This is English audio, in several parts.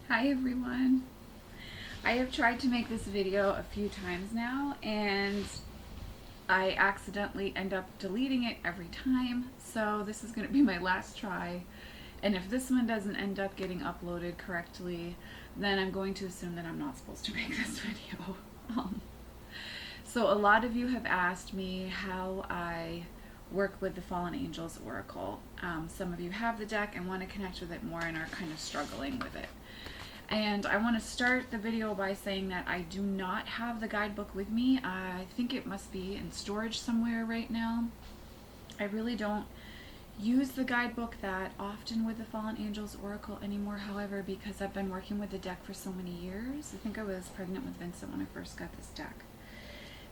Hi everyone. I have tried to make this video a few times now and I accidentally end up deleting it every time, so this is going to be my last try. And if this one doesn't end up getting uploaded correctly, then I'm going to assume that I'm not supposed to make this video. So a lot of you have asked me how I work with the Fallen Angels Oracle. Some of you have the deck and want to connect with it more and are kind of struggling with it. And I want to start the video by saying that I do not have the guidebook with me. I think it must be in storage somewhere right now. I really don't use the guidebook that often with the Fallen Angels Oracle anymore, however, because I've been working with the deck for so many years. I think I was pregnant with Vincent when I first got this deck.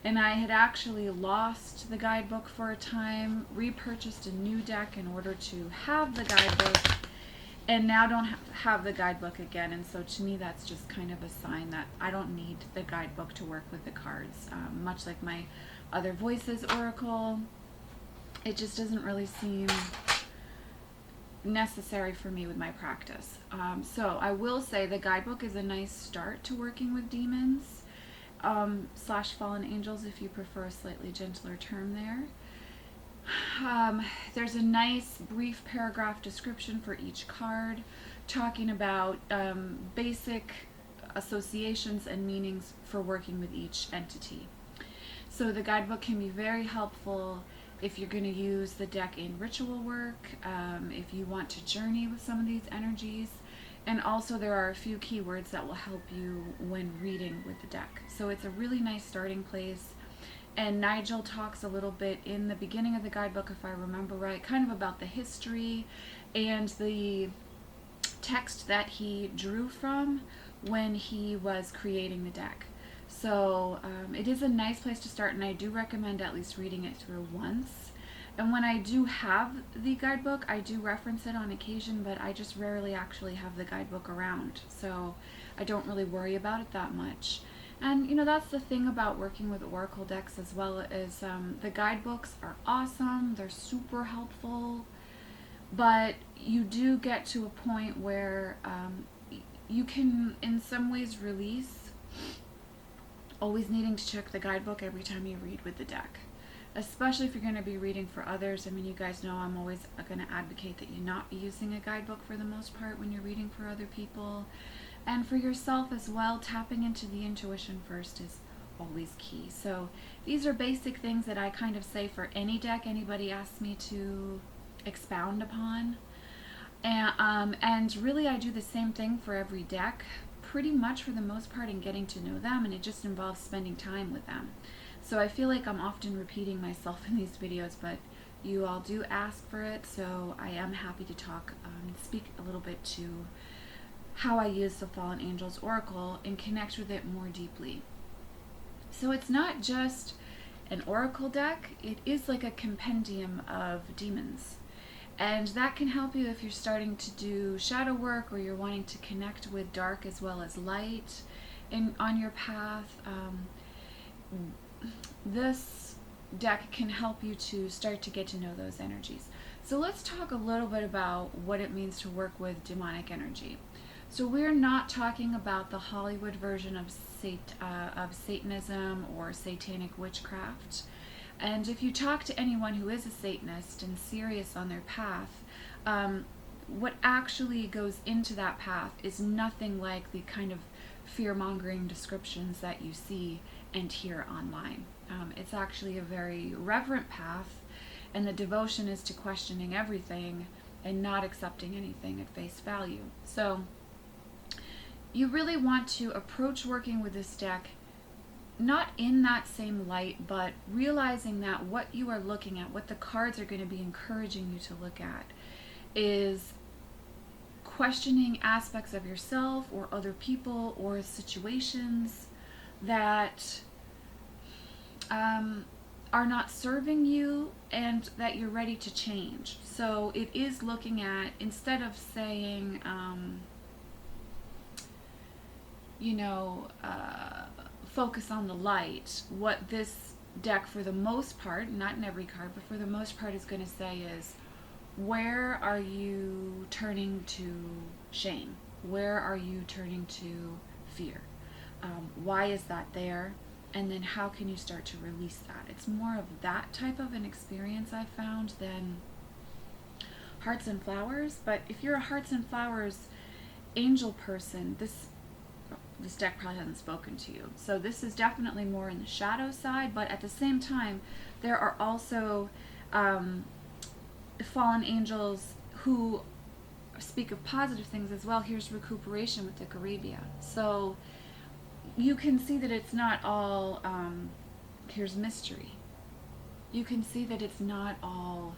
And I had actually lost the guidebook for a time, repurchased a new deck in order to have the guidebook, and now don't have the guidebook again. And so to me that's just kind of a sign that I don't need the guidebook to work with the cards. Much like my other Voices Oracle, it just doesn't really seem necessary for me with my practice. So I will say the guidebook is a nice start to working with demons, slash fallen angels if you prefer a slightly gentler term there. There's a nice brief paragraph description for each card talking about basic associations and meanings for working with each entity. So the guidebook can be very helpful if you're going to use the deck in ritual work, if you want to journey with some of these energies, and also there are a few keywords that will help you when reading with the deck. So it's a really nice starting place. And Nigel talks a little bit in the beginning of the guidebook, if I remember right, kind of about the history and the text that he drew from when he was creating the deck. So it is a nice place to start, and I do recommend at least reading it through once. And when I do have the guidebook, I do reference it on occasion, but I just rarely actually have the guidebook around, so I don't really worry about it that much. And you know, that's the thing about working with oracle decks as well, is the guidebooks are awesome, they're super helpful, but you do get to a point where you can in some ways release always needing to check the guidebook every time you read with the deck, especially if you're going to be reading for others. I mean, you guys know I'm always going to advocate that you not be using a guidebook for the most part when you're reading for other people. And for yourself as well, tapping into the intuition first is always key. So these are basic things that I kind of say for any deck anybody asks me to expound upon. And really I do the same thing for every deck, pretty much for the most part, in getting to know them, and it just involves spending time with them. So I feel like I'm often repeating myself in these videos, but you all do ask for it, so I am happy to talk and speak a little bit to how I use the Fallen Angels Oracle and connect with it more deeply. So it's not just an oracle deck, it is like a compendium of demons. And that can help you if you're starting to do shadow work, or you're wanting to connect with dark as well as light on your path. This deck can help you to start to get to know those energies. So let's talk a little bit about what it means to work with demonic energy. So we're not talking about the Hollywood version of Satanism or satanic witchcraft. And if you talk to anyone who is a Satanist and serious on their path, what actually goes into that path is nothing like the kind of fear-mongering descriptions that you see and hear online. It's actually a very reverent path, and the devotion is to questioning everything and not accepting anything at face value. So you really want to approach working with this deck not in that same light, but realizing that what you are looking at, what the cards are going to be encouraging you to look at, is questioning aspects of yourself or other people or situations that are not serving you and that you're ready to change. So it is looking at, instead of saying, focus on the light, what this deck for the most part, not in every card, but for the most part is going to say is, where are you turning to shame? Where are you turning to fear? Why is that there? And then how can you start to release that? It's more of that type of an experience I found than hearts and flowers. But if you're a hearts and flowers angel person, this deck probably hasn't spoken to you. So this is definitely more in the shadow side, but at the same time, there are also fallen angels who speak of positive things as well. Here's recuperation with the Garabia. So you can see that it's not all, here's mystery. You can see that it's not all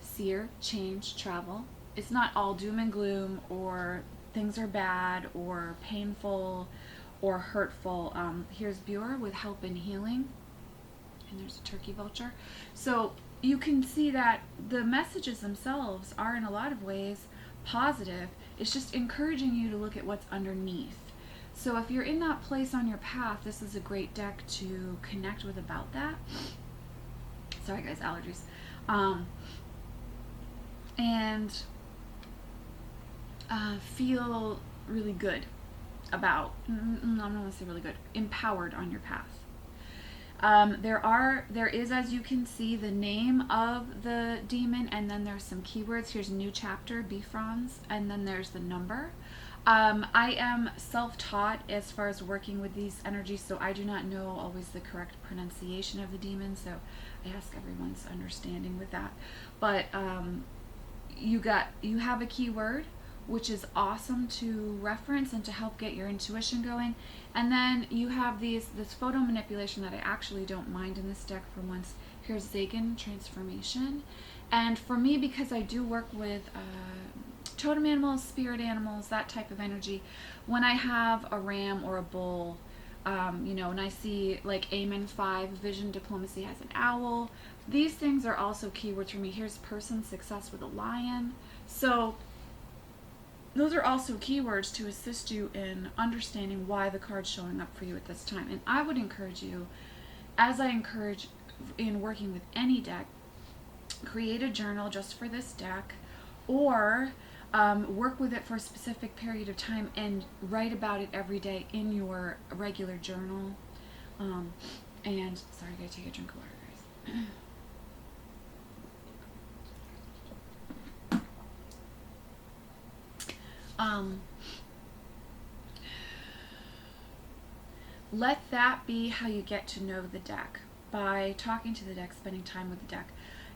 seer, change, travel. It's not all doom and gloom or things are bad or painful or hurtful. Here's Bure with help and healing. And there's a turkey vulture. So you can see that the messages themselves are in a lot of ways positive. It's just encouraging you to look at what's underneath. So if you're in that place on your path, this is a great deck to connect with about that. Sorry guys, allergies. And feel really good about, I'm not going to say really good, empowered on your path. There is, as you can see, the name of the demon, and then there's some keywords. Here's new chapter, Bifrons, and then there's the number. I am self-taught as far as working with these energies, so I do not know always the correct pronunciation of the demon, so I ask everyone's understanding with that. But you have a keyword, which is awesome to reference and to help get your intuition going. And then you have this photo manipulation that I actually don't mind in this deck for once. Here's Zagan, transformation. And for me, because I do work with totem animals, spirit animals, that type of energy, when I have a ram or a bull, and I see like Amen 5, vision, diplomacy has an owl. These things are also keywords for me. Here's person, success with a lion. So those are also keywords to assist you in understanding why the card's showing up for you at this time. And I would encourage you, as I encourage in working with any deck, create a journal just for this deck, or work with it for a specific period of time and write about it every day in your regular journal. And sorry, I gotta take a drink of water, guys. Let that be how you get to know the deck, by talking to the deck, spending time with the deck.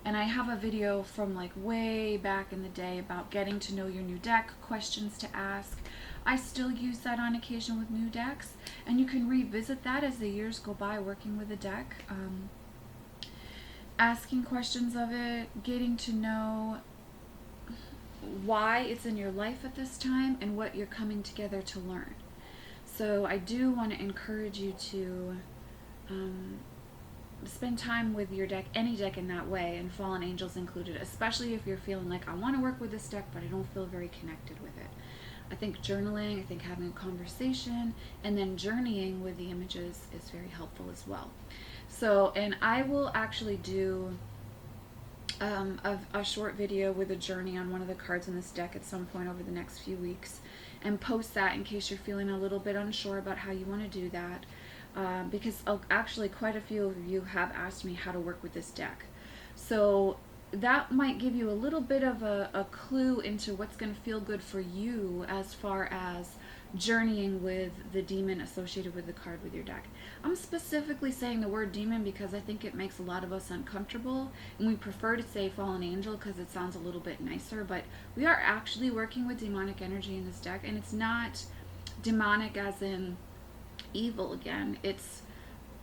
And I have a video from like way back in the day about getting to know your new deck, questions to ask. I still use that on occasion with new decks, and you can revisit that as the years go by working with a deck. Asking questions of it, getting to know why it's in your life at this time and what you're coming together to learn. So I do want to encourage you to spend time with your deck, any deck in that way, and fallen angels included, especially if you're feeling like, I want to work with this deck but I don't feel very connected with it. I think journaling, I think having a conversation, and then journeying with the images is very helpful as well. So, and I will actually do a short video with a journey on one of the cards in this deck at some point over the next few weeks, and post that in case you're feeling a little bit unsure about how you want to do that, because actually quite a few of you have asked me how to work with this deck. So that might give you a little bit of a clue into what's going to feel good for you as far as journeying with the demon associated with the card with your deck. I'm specifically saying the word demon because I think it makes a lot of us uncomfortable, and we prefer to say fallen angel because it sounds a little bit nicer, but we are actually working with demonic energy in this deck, and it's not demonic as in evil again. It's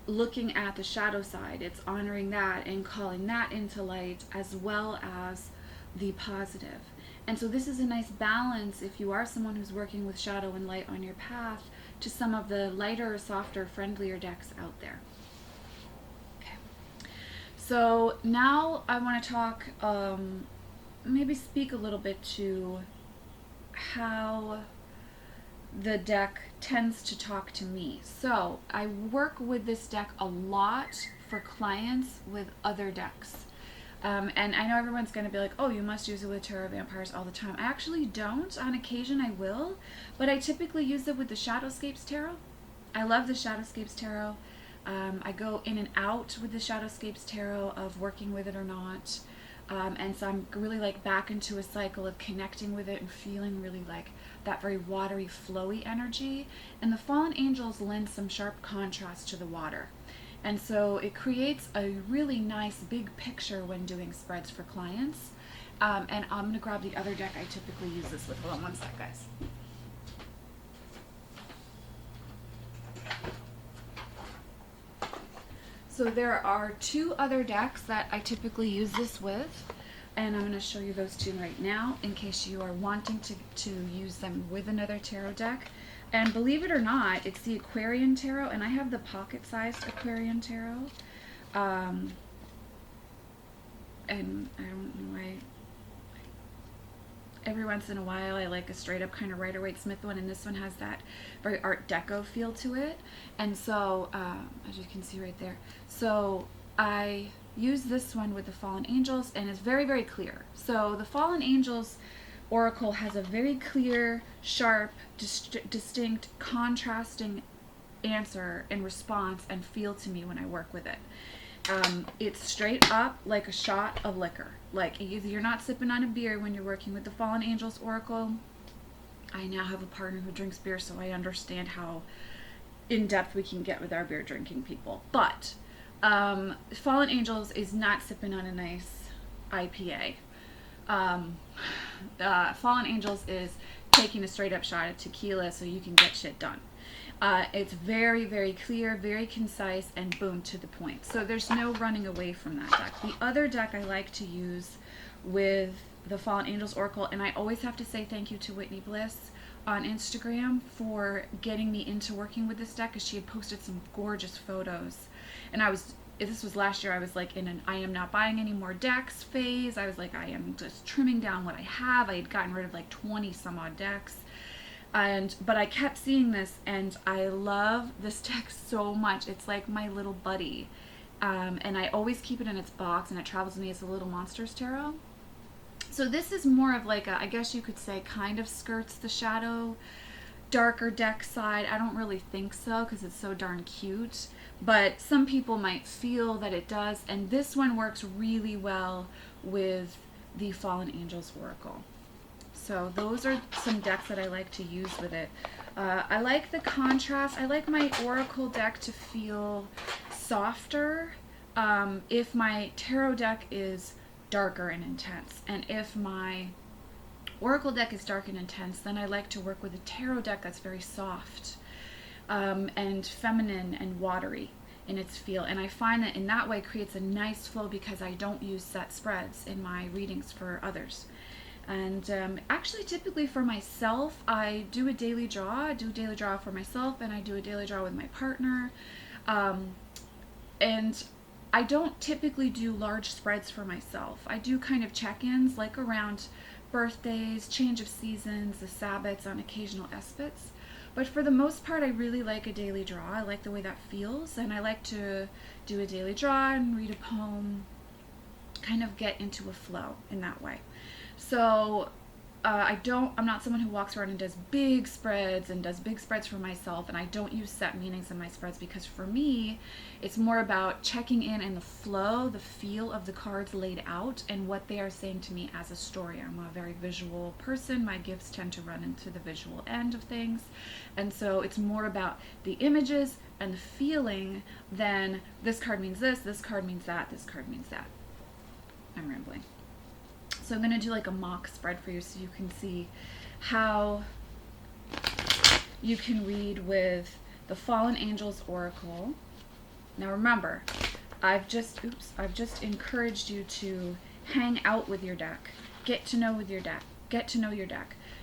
looking at the shadow side. It's honoring that and calling that into light, as well as the positive. And so this is a nice balance if you are someone who's working with shadow and light on your path to some of the lighter, softer, friendlier decks out there. Okay. So now I want to talk, maybe speak a little bit to how the deck tends to talk to me. So I work with this deck a lot for clients with other decks. And I know everyone's going to be like, oh, you must use it with tarot vampires all the time. I actually don't. On occasion I will, but I typically use it with the Shadowscapes Tarot. I love the Shadowscapes Tarot. I go in and out with the Shadowscapes Tarot of working with it or not. And so I'm really like back into a cycle of connecting with it and feeling really like that very watery, flowy energy. And the Fallen Angels lend some sharp contrast to the water. And so it creates a really nice big picture when doing spreads for clients. And I'm going to grab the other deck I typically use this with. Hold on one sec, guys. So there are 2 other decks that I typically use this with, and I'm going to show you those 2 right now in case you are wanting to use them with another tarot deck. And believe it or not, it's the Aquarian Tarot, and I have the pocket-sized Aquarian Tarot. And I don't know why. Every once in a while I like a straight up kind of Rider-Waite-Smith one, and this one has that very Art Deco feel to it. And so, as you can see right there, so I use this one with the Fallen Angels, and it's very, very clear. So the Fallen Angels Oracle has a very clear, sharp, distinct, contrasting answer and response and feel to me when I work with it. It's straight up like a shot of liquor. Like, you're not sipping on a beer when you're working with the Fallen Angels Oracle. I now have a partner who drinks beer, so I understand how in-depth we can get with our beer drinking people. But Fallen Angels is not sipping on a nice IPA. Fallen Angels is taking a straight up shot of tequila so you can get shit done. It's very, very clear, very concise, and boom, to the point. So there's no running away from that deck. The other deck I like to use with the Fallen Angels Oracle, and I always have to say thank you to Whitney Bliss on Instagram for getting me into working with this deck, because she had posted some gorgeous photos. And this was last year, I was like in an I am not buying any more decks phase. I was like, I am just trimming down what I have. I had gotten rid of like 20 some odd decks. But I kept seeing this, and I love this deck so much. It's like my little buddy. And I always keep it in its box, and it travels with me as a Little Monsters Tarot. So this is more of like I guess you could say, kind of skirts the shadow, darker deck side. I don't really think so, because it's so darn cute. But some people might feel that it does, and this one works really well with the Fallen Angels Oracle. So those are some decks that I like to use with it. I like the contrast. I like my Oracle deck to feel softer if my tarot deck is darker and intense. And if my Oracle deck is dark and intense, then I like to work with a tarot deck that's very soft and feminine and watery in its feel. And I find that in that way creates a nice flow, because I don't use set spreads in my readings for others. And actually, typically for myself, I do a daily draw. I do a daily draw for myself, and I do a daily draw with my partner. And I don't typically do large spreads for myself. I do kind of check-ins, like around birthdays, change of seasons, the Sabbats, on occasional Espits. But for the most part, I really like a daily draw. I like the way that feels, and I like to do a daily draw and read a poem, kind of get into a flow in that way. So I'm not someone who walks around and does big spreads for myself, and I don't use set meanings in my spreads, because for me, it's more about checking in and the flow, the feel of the cards laid out, and what they are saying to me as a story. I'm a very visual person. My gifts tend to run into the visual end of things, and so it's more about the images and the feeling than this card means this card means that, this card means that. I'm rambling. So I'm going to do like a mock spread for you, so you can see how you can read with the Fallen Angels Oracle. Now remember, I've just encouraged you to hang out with your deck, get to know your deck,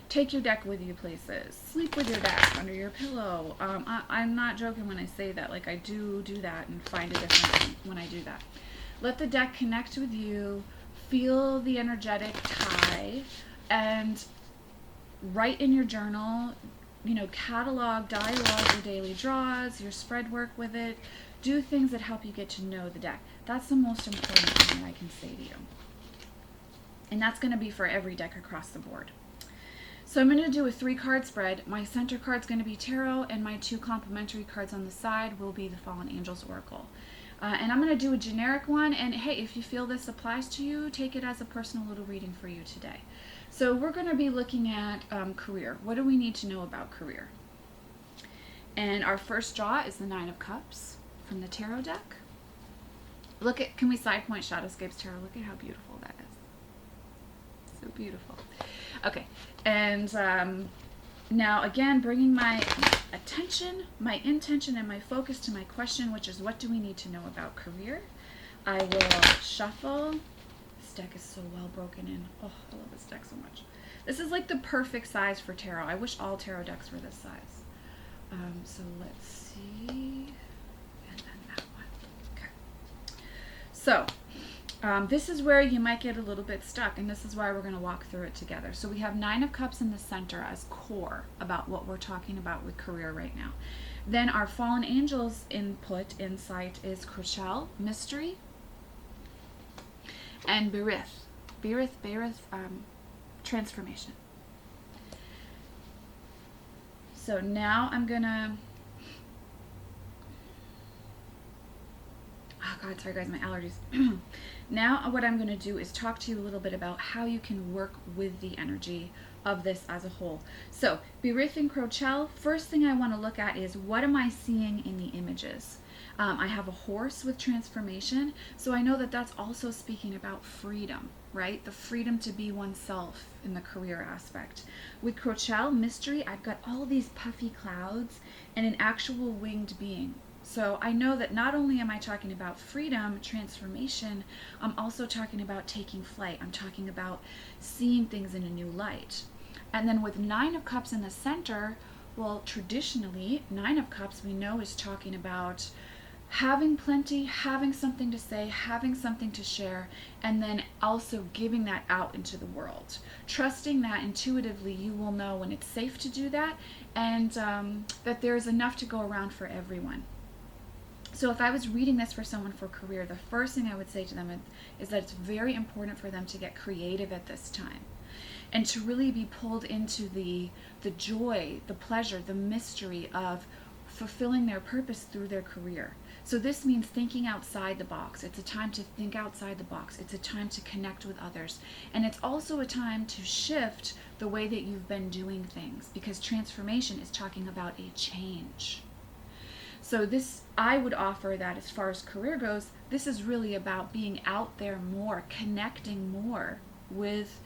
take your deck with you places, sleep with your deck under your pillow. I'm not joking when I say that. Like, I do that and find a difference when I do that. Let the deck connect with you. Feel the energetic tie, and write in your journal catalog, dialogue your daily draws, your spread work with it. Do things that help you get to know the deck. That's the most important thing that I can say to you. And that's going to be for every deck across the board. So I'm going to do a 3-card spread. My center card's going to be Tarot, and my 2 complementary cards on the side will be the Fallen Angels Oracle. And I'm going to do a generic one, and hey, if you feel this applies to you, take it as a personal little reading for you today. So we're going to be looking at career. What do we need to know about career? And our first draw is the 9 of Cups from the Tarot deck. Can we side point Shadowscapes Tarot? Look at how beautiful that is. So beautiful. Okay, and now again, bringing my attention, my intention, and my focus to my question, which is what do we need to know about career? I will shuffle. This deck is so well broken in. Oh, I love this deck so much. This is like the perfect size for tarot. I wish all tarot decks were this size. So let's see, and then that one. Okay. So this is where you might get a little bit stuck, and this is why we're going to walk through it together. So we have 9 of Cups in the center as core about what we're talking about with career right now. Then our Fallen Angels insight is Crochelle, mystery, and Berith, transformation. So now I'm gonna, oh God, sorry guys, my allergies. Now what I'm gonna do is talk to you a little bit about how you can work with the energy of this as a whole. So Berith and Crochelle, first thing I wanna look at is what am I seeing in the images? I have a horse with transformation, so I know that that's also speaking about freedom, right? The freedom to be oneself in the career aspect. With Crochelle, mystery, I've got all these puffy clouds and an actual winged being. So I know that not only am I talking about freedom, transformation, I'm also talking about taking flight. I'm talking about seeing things in a new light. And then with 9 of Cups in the center, well, traditionally, 9 of Cups we know is talking about having plenty, having something to say, having something to share, and then also giving that out into the world. Trusting that intuitively you will know when it's safe to do that, and that there's enough to go around for everyone. So if I was reading this for someone for career, the first thing I would say to them is that it's very important for them to get creative at this time, and to really be pulled into the joy, the pleasure, the mystery of fulfilling their purpose through their career. So this means thinking outside the box. It's a time to think outside the box. It's a time to connect with others. And it's also a time to shift the way that you've been doing things, because transformation is talking about a change. So this, I would offer that as far as career goes, this is really about being out there more, connecting more with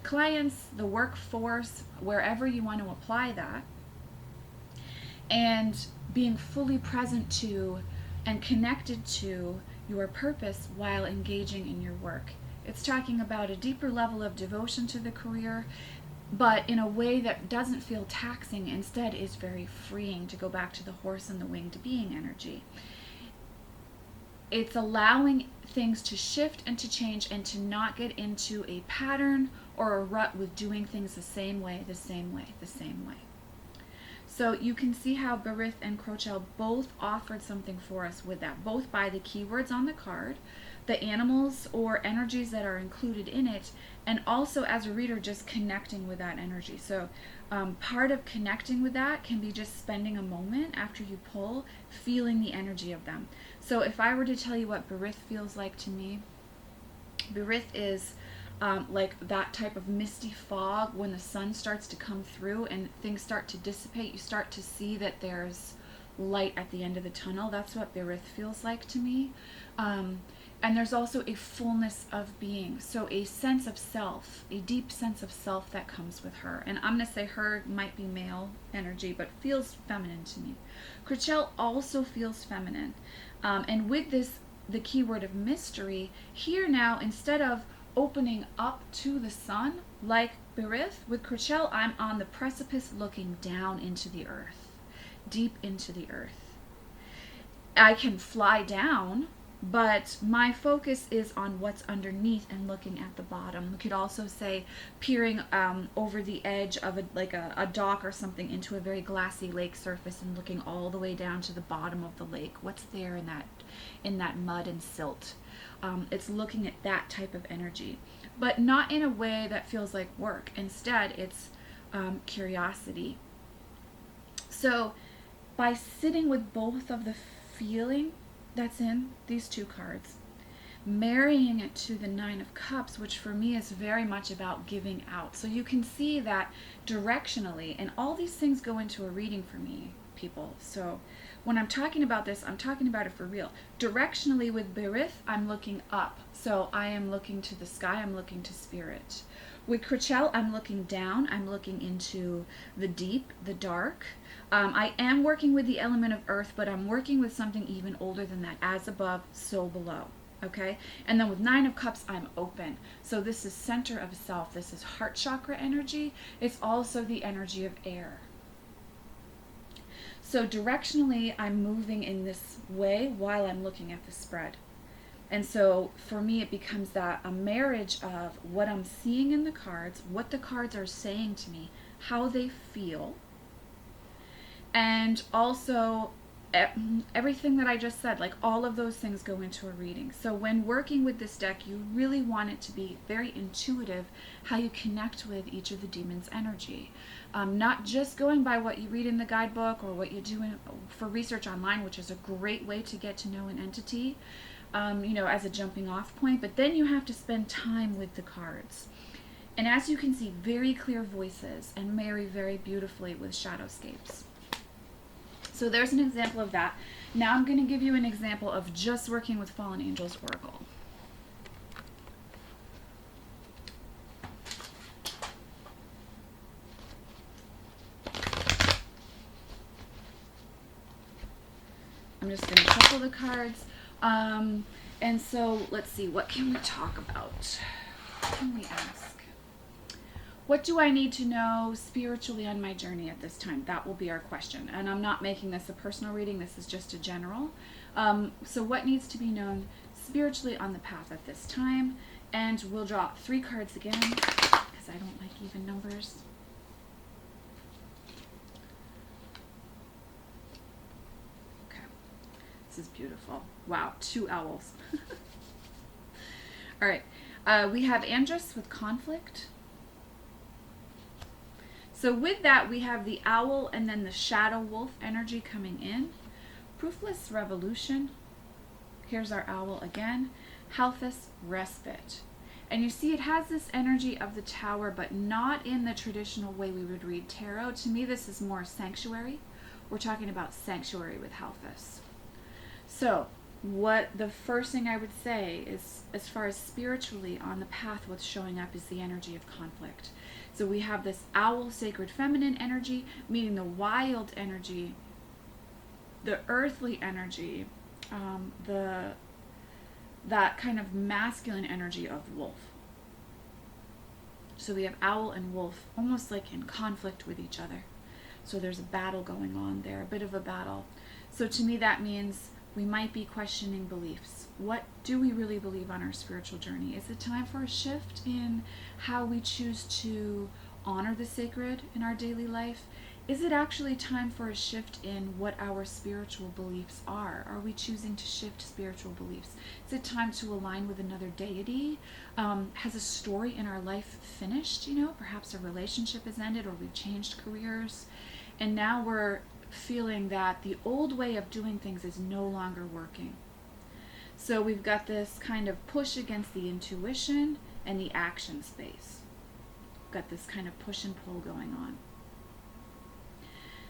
clients, the workforce, wherever you want to apply that, and being fully present to and connected to your purpose while engaging in your work. It's talking about a deeper level of devotion to the career, but in a way that doesn't feel taxing, instead is very freeing, to go back to the horse and the winged being energy. It's allowing things to shift and to change and to not get into a pattern or a rut with doing things the same way, the same way, the same way. So you can see how Berith and Crochelle both offered something for us with that, both by the keywords on the card, the animals or energies that are included in it, and also as a reader just connecting with that energy. So part of connecting with that can be just spending a moment after you pull, feeling the energy of them. So if I were to tell you what Berith feels like to me, Berith is like that type of misty fog when the sun starts to come through and things start to dissipate. You start to see that there's light at the end of the tunnel. That's what Berith feels like to me. And there's also a fullness of being, so a sense of self, a deep sense of self that comes with her. And I'm going to say her might be male energy, but feels feminine to me. Crochelle also feels feminine. And with this, the keyword of mystery, here now, instead of opening up to the sun like Berith, with Crochelle, I'm on the precipice looking down into the earth, deep into the earth. I can fly down, But my focus is on what's underneath and looking at the bottom. We could also say peering over the edge of a dock or something into a very glassy lake surface and looking all the way down to the bottom of the lake. What's there in that mud and silt? It's looking at that type of energy, but not in a way that feels like work. Instead, it's curiosity. So by sitting with both of the feeling that's in these two cards, marrying it to the Nine of Cups, which for me is very much about giving out. So you can see that directionally, and all these things go into a reading for me, people. So when I'm talking about this, I'm talking about it for real. Directionally with Berith, I'm looking up. So I am looking to the sky, I'm looking to spirit. With Krachel, I'm looking down, I'm looking into the deep, the dark. I am working with the element of earth, but I'm working with something even older than that. As above, so below. Okay? And then with Nine of Cups, I'm open. So this is center of self. This is heart chakra energy. It's also the energy of air. So directionally, I'm moving in this way while I'm looking at the spread. And so for me, it becomes that a marriage of what I'm seeing in the cards, what the cards are saying to me, how they feel, and also everything that I just said, like all of those things go into a reading. So when working with this deck, you really want it to be very intuitive how you connect with each of the demons' energy. Not just going by what you read in the guidebook or what you do for research online, which is a great way to get to know an entity, as a jumping off point, but then you have to spend time with the cards. And as you can see, very clear voices and marry very beautifully with shadowscapes. So there's an example of that. Now I'm going to give you an example of just working with Fallen Angels Oracle. I'm just going to shuffle the cards. And so let's see, what can we talk about? What can we ask? What do I need to know spiritually on my journey at this time? That will be our question. And I'm not making this a personal reading. This is just a general. So what needs to be known spiritually on the path at this time? And we'll draw 3 cards again, because I don't like even numbers. Okay. This is beautiful. Wow, 2 owls. All right. We have Andrus with conflict. So with that, we have the owl and then the shadow wolf energy coming in. Proofless revolution. Here's our owl again. Halthus respite. And you see it has this energy of the tower, but not in the traditional way we would read tarot. To me, this is more sanctuary. We're talking about sanctuary with Halthus. So what the first thing I would say is, as far as spiritually on the path, what's showing up is the energy of conflict. So we have this owl sacred feminine energy meeting the wild energy, the earthly energy, that kind of masculine energy of wolf. So we have owl and wolf almost like in conflict with each other. So there's a battle going on there, a bit of a battle. So to me that means we might be questioning beliefs. What do we really believe on our spiritual journey? Is it time for a shift in how we choose to honor the sacred in our daily life? Is it actually time for a shift in what our spiritual beliefs are? Are we choosing to shift spiritual beliefs? Is it time to align with another deity? Has a story in our life finished? Perhaps a relationship has ended or we've changed careers. And now we're feeling that the old way of doing things is no longer working. So we've got this kind of push against the intuition and the action space. We've got this kind of push and pull going on.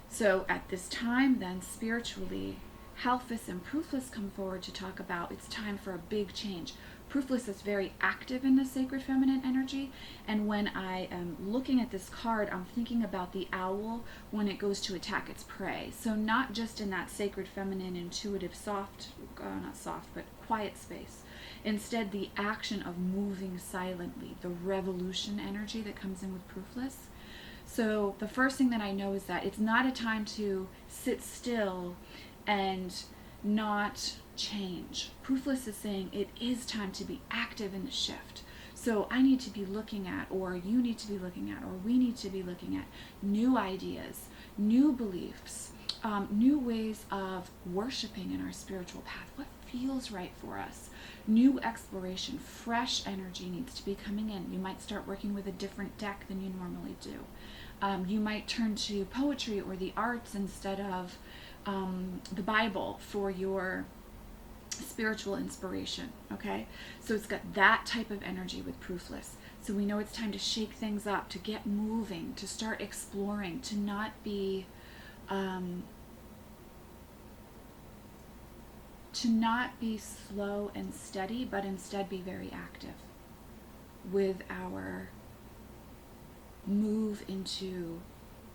So at this time then, spiritually, Halthus and Proofless come forward to talk about it's time for a big change. Proofless is very active in the sacred feminine energy, and when I am looking at this card, I'm thinking about the owl when it goes to attack its prey. So not just in that sacred feminine, intuitive, not soft, but quiet space. Instead, the action of moving silently, the revolution energy that comes in with Proofless. So the first thing that I know is that it's not a time to sit still and not change. Proofless is saying it is time to be active in the shift. So I need to be looking at, or you need to be looking at, or we need to be looking at new ideas, new beliefs, new ways of worshiping in our spiritual path. What feels right for us? New exploration, fresh energy needs to be coming in. You might start working with a different deck than you normally do. You might turn to poetry or the arts instead of the Bible for your spiritual inspiration. Okay, so it's got that type of energy with proofless. So we know it's time to shake things up, to get moving, to start exploring, to not be slow and steady, but instead be very active with our move into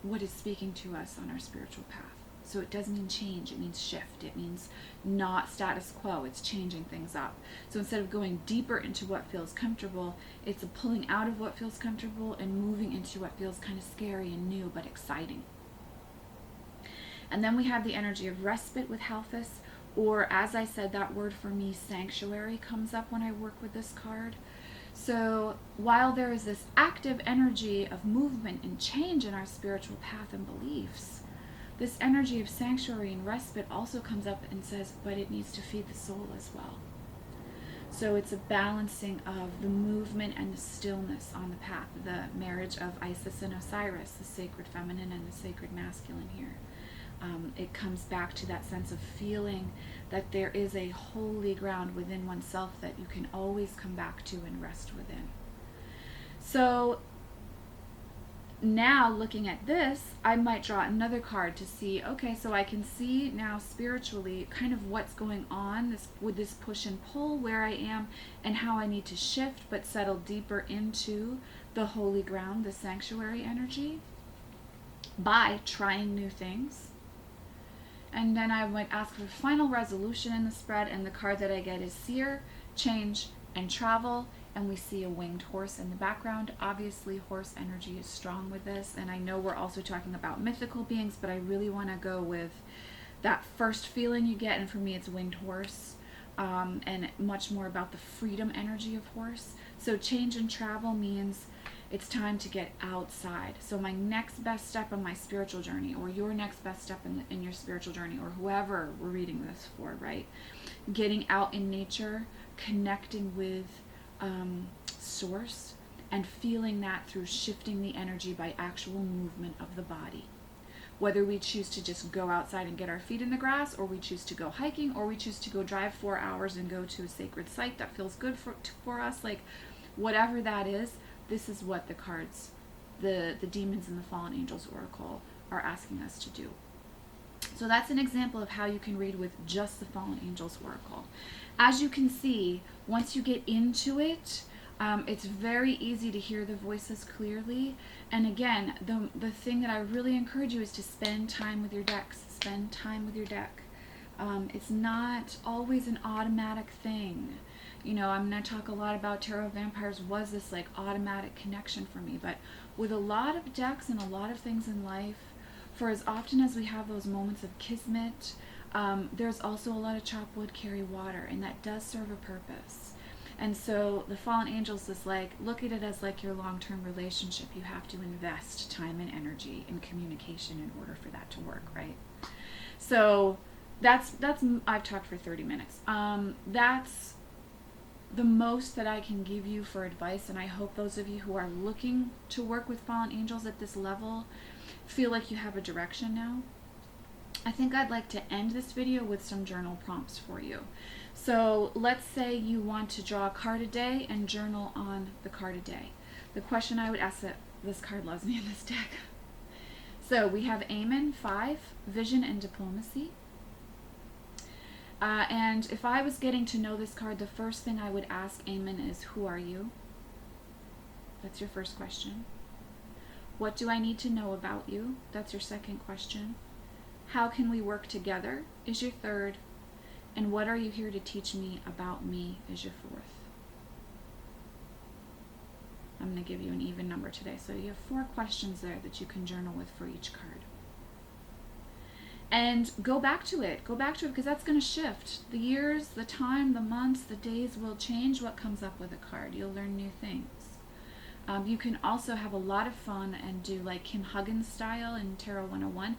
what is speaking to us on our spiritual path. So it doesn't mean change, it means shift. It means not status quo, it's changing things up. So instead of going deeper into what feels comfortable, it's a pulling out of what feels comfortable and moving into what feels kind of scary and new but exciting. And then we have the energy of respite with Halphus, or as I said, that word for me, sanctuary, comes up when I work with this card. So while there is this active energy of movement and change in our spiritual path and beliefs, this energy of sanctuary and respite also comes up and says, but it needs to feed the soul as well. So it's a balancing of the movement and the stillness on the path, the marriage of Isis and Osiris, the sacred feminine and the sacred masculine here. It comes back to that sense of feeling that there is a holy ground within oneself that you can always come back to and rest within. So now looking at this, I might draw another card to see, okay, so I can see now spiritually kind of what's going on with this push and pull, where I am and how I need to shift but settle deeper into the holy ground, the sanctuary energy, by trying new things. And then I might ask for final resolution in the spread, and the card that I get is Seer, Change, and Travel, and we see a winged horse in the background. Obviously, horse energy is strong with this, and I know we're also talking about mythical beings, but I really want to go with that first feeling you get, and for me it's winged horse, and much more about the freedom energy of horse. So change and travel means it's time to get outside. So my next best step on my spiritual journey, or your next best step in your spiritual journey, or whoever we're reading this for, right? Getting out in nature, connecting with source, and feeling that through shifting the energy by actual movement of the body. Whether we choose to just go outside and get our feet in the grass, or we choose to go hiking, or we choose to go drive 4 hours and go to a sacred site that feels good for us, like whatever that is, this is what the cards, the demons and the fallen angels oracle are asking us to do. So that's an example of how you can read with just the fallen angels oracle. As you can see, once you get into it, it's very easy to hear the voices clearly. And again, the thing that I really encourage you is to spend time with your decks. Spend time with your deck. It's not always an automatic thing. You know, I'm going to talk a lot about Tarot Vampires was this like automatic connection for me. But with a lot of decks and a lot of things in life, for as often as we have those moments of kismet, there's also a lot of chop wood, carry water, and that does serve a purpose. And so the fallen angels is like, look at it as like your long-term relationship. You have to invest time and energy in communication in order for that to work, right? So that's I've talked for 30 minutes. That's the most that I can give you for advice, and I hope those of you who are looking to work with fallen angels at this level feel like you have a direction now. I think I'd like to end this video with some journal prompts for you. So let's say you want to draw a card a day and journal on the card a day. The question I would ask, that this card loves me in this deck. So we have Amen, 5, Vision and Diplomacy. And if I was getting to know this card, the first thing I would ask Amen is, who are you? That's your first question. What do I need to know about you? That's your second question. How can we work together is your third. And what are you here to teach me about me is your fourth. I'm going to give you an even number today. So you have 4 questions there that you can journal with for each card. And go back to it. Go back to it, because that's going to shift. The years, the time, the months, the days will change what comes up with a card. You'll learn new things. You can also have a lot of fun and do like Kim Huggins style in Tarot 101.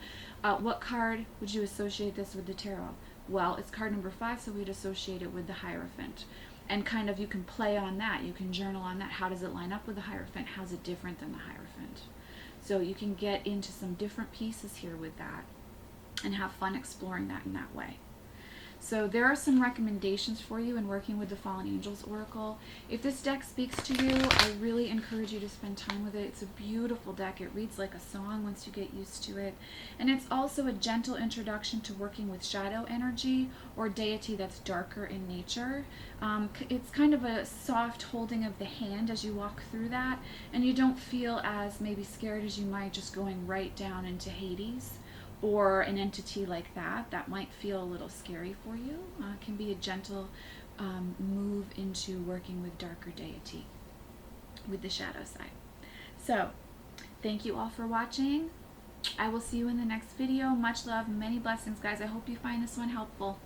What card would you associate this with the tarot? Well, it's card number 5, so we'd associate it with the Hierophant. And kind of you can play on that. You can journal on that. How does it line up with the Hierophant? How's it different than the Hierophant? So you can get into some different pieces here with that and have fun exploring that in that way. So there are some recommendations for you in working with the Fallen Angels Oracle. If this deck speaks to you, I really encourage you to spend time with it. It's a beautiful deck. It reads like a song once you get used to it. And it's also a gentle introduction to working with shadow energy or deity that's darker in nature. It's kind of a soft holding of the hand as you walk through that, and you don't feel as maybe scared as you might just going right down into Hades. Or an entity like that might feel a little scary for you. It can be a gentle move into working with darker deity, with the shadow side. So, thank you all for watching. I will see you in the next video. Much love, many blessings, guys. I hope you find this one helpful.